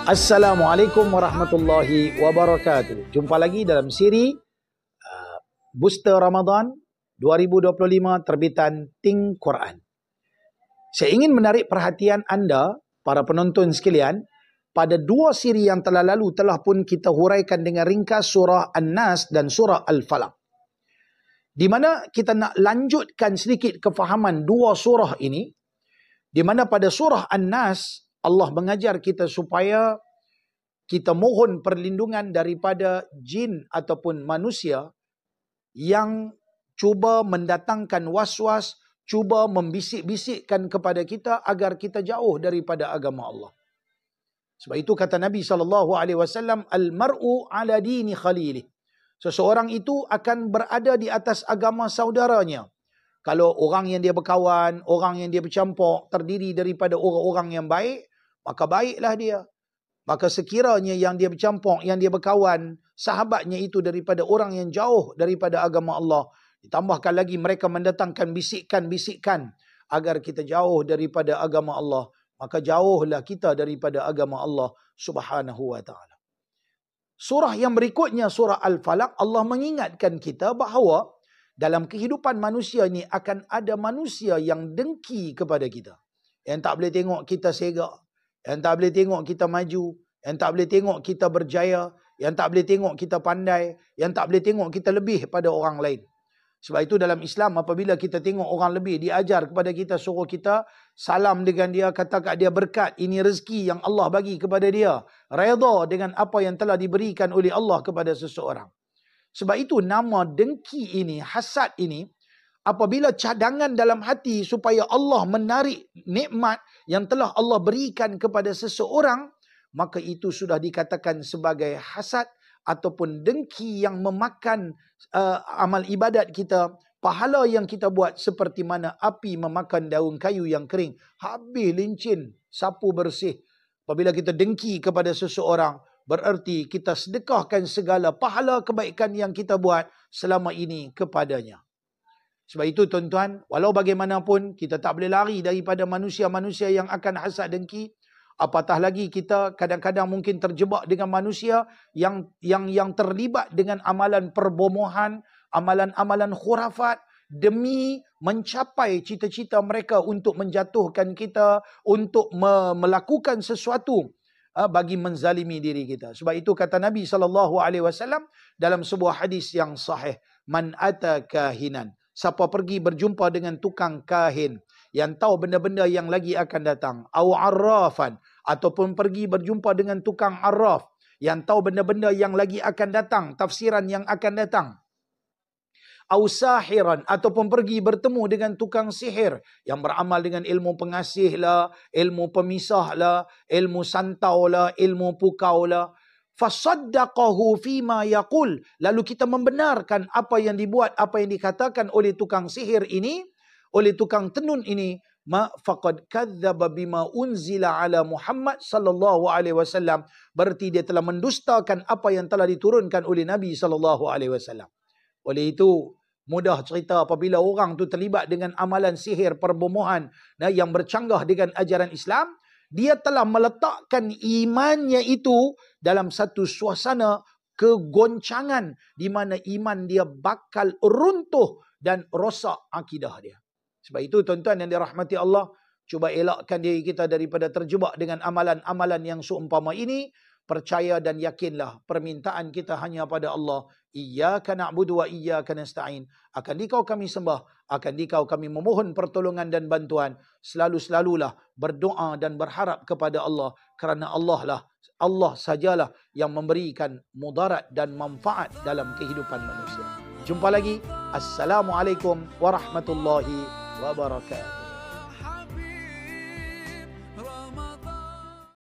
Assalamualaikum warahmatullahi wabarakatuh. Jumpa lagi dalam siri Booster Ramadan 2025 terbitan Think Quran. Saya ingin menarik perhatian anda, para penonton sekalian, pada dua siri yang telah lalu telah pun kita huraikan dengan ringkas surah An-Nas dan surah Al-Falaq. Di mana kita nak lanjutkan sedikit kefahaman dua surah ini, di mana pada surah An-Nas Allah mengajar kita supaya kita mohon perlindungan daripada jin ataupun manusia yang cuba mendatangkan was-was, cuba membisik-bisikkan kepada kita agar kita jauh daripada agama Allah. Sebab itu kata Nabi SAW, Al-mar'u ala dini khalilih. Seseorang itu akan berada di atas agama saudaranya. Kalau orang yang dia berkawan, orang yang dia bercampur terdiri daripada orang-orang yang baik, maka baiklah dia. Maka sekiranya yang dia bercampur, yang dia berkawan, sahabatnya itu daripada orang yang jauh daripada agama Allah, ditambahkan lagi mereka mendatangkan bisikan-bisikan agar kita jauh daripada agama Allah, maka jauhlah kita daripada agama Allah Subhanahu wa ta'ala. Surah yang berikutnya, surah Al-Falaq, Allah mengingatkan kita bahawa dalam kehidupan manusia ini akan ada manusia yang dengki kepada kita. Yang tak boleh tengok kita segak, yang tak boleh tengok kita maju, yang tak boleh tengok kita berjaya, yang tak boleh tengok kita pandai, yang tak boleh tengok kita lebih pada orang lain. Sebab itu dalam Islam apabila kita tengok orang lebih, diajar kepada kita, suruh kita salam dengan dia, kata kat dia berkat, ini rezeki yang Allah bagi kepada dia. Redha dengan apa yang telah diberikan oleh Allah kepada seseorang. Sebab itu nama dengki ini, hasad ini, apabila cadangan dalam hati supaya Allah menarik nikmat yang telah Allah berikan kepada seseorang, maka itu sudah dikatakan sebagai hasad ataupun dengki yang memakan amal ibadat kita, pahala yang kita buat, seperti mana api memakan daun kayu yang kering. Habis lincin, sapu bersih. Apabila kita dengki kepada seseorang, bererti kita sedekahkan segala pahala kebaikan yang kita buat selama ini kepadanya. Sebab itu tuan-tuan, walau bagaimanapun kita tak boleh lari daripada manusia-manusia yang akan hasad dengki. Apatah lagi kita kadang-kadang mungkin terjebak dengan manusia yang terlibat dengan amalan perbomohan, amalan-amalan khurafat demi mencapai cita-cita mereka untuk menjatuhkan kita, untuk melakukan sesuatu bagi menzalimi diri kita. Sebab itu kata Nabi SAW dalam sebuah hadis yang sahih, man ata kahinan, siapa pergi berjumpa dengan tukang kahin yang tahu benda-benda yang lagi akan datang, au arrafan, ataupun pergi berjumpa dengan tukang arraf yang tahu benda-benda yang lagi akan datang, tafsiran yang akan datang, au sahiran, ataupun pergi bertemu dengan tukang sihir yang beramal dengan ilmu pengasih lah, ilmu pemisah lah, ilmu santau lah, ilmu pukau lah, fasaddaqahu fima yaqul, lalu kita membenarkan apa yang dibuat, apa yang dikatakan oleh tukang sihir ini, oleh tukang tenun ini, ma faqad kadzdzaba bima unzila ala Muhammad sallallahu alaihi wasallam, berarti dia telah mendustakan apa yang telah diturunkan oleh Nabi sallallahu alaihi wasallam. Oleh itu mudah cerita apabila orang tu terlibat dengan amalan sihir perbomohan yang bercanggah dengan ajaran Islam, dia telah meletakkan imannya itu dalam satu suasana kegoncangan di mana iman dia bakal runtuh dan rosak akidah dia. Sebab itu tuan-tuan yang dirahmati Allah, cuba elakkan diri kita daripada terjebak dengan amalan-amalan yang seumpama ini. Percaya dan yakinlah permintaan kita hanya pada Allah. Iyyaka na'budu wa iyyaka nasta'in. Akan dikau kami sembah, akan dikau kami memohon pertolongan dan bantuan. Selalu-selalulah berdoa dan berharap kepada Allah, kerana Allah sajalah yang memberikan mudarat dan manfaat dalam kehidupan manusia. Jumpa lagi. Assalamualaikum warahmatullahi wabarakatuh.